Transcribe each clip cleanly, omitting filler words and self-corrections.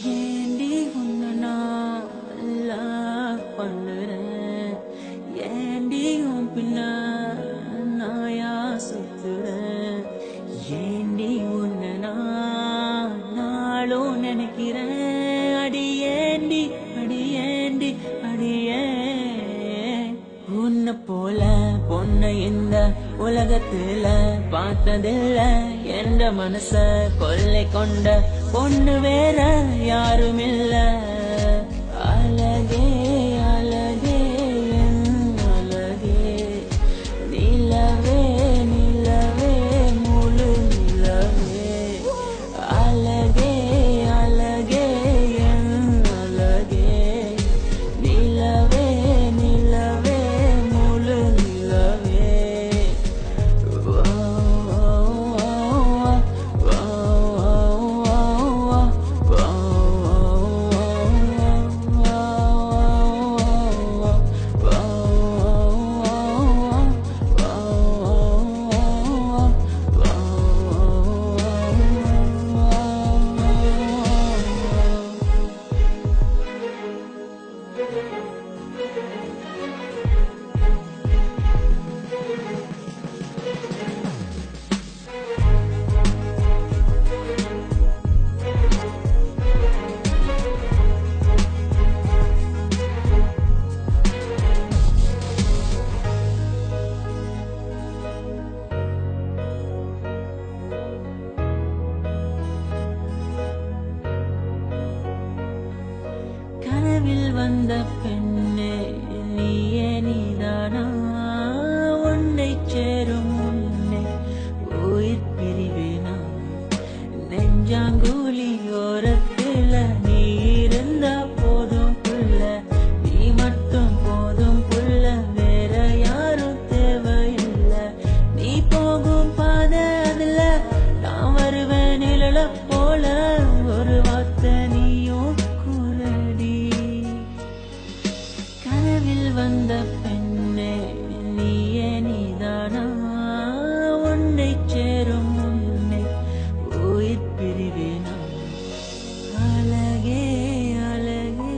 ஏண்டி உன்னை நான் love பண்ணுறேன், ஏண்டி உன் பின்ன நாயா சுத்துறேன், ஏண்டி உன்னை நான் நாளும் நினைக்கிறேன், அடியேண்டி அடியேண்டி அடியே. உன்னை போல பொண்ணை இந்த உலகத்துல பார்த்ததில்ல, என்ற மனச கொள்ளை கொண்ட பொண்ணு வேற யாரும் இல்ல. அழகே அழகே என் அழகே, நிலவே நிலவே முழு நிலவே. அழகே அழகே என் அழகே, நிலவே நிலவே முழு நிலவே. கனவில் வந்த பெண்ணே நீயே நீதானா, உன்னை சேரும் முன்னே உயிர் பிரிவேனா. நெஞ்சாங்குழி ஓரத்துல நீ இருந்தா போதும் புள்ள, நீ மட்டும் போதும் புள்ள, வேற யாரும் தேவையில்லை. நீ போகும் பாதை அதுல நான் வருவேன் நிழல போல, ஒரு வார்த்தை நீயும் வந்த பெண்ணே நீயே நீதானா, உன்னை சேரும் முன்னே உயிர் பிரிவேனா. அழகே அழகே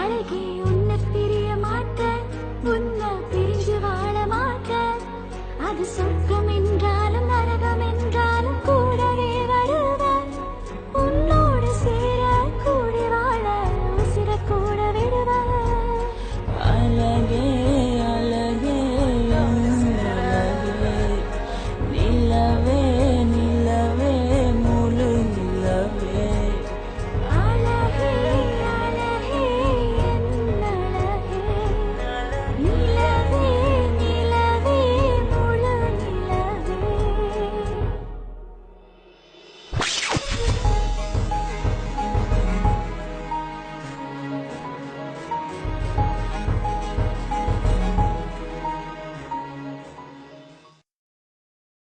அழகே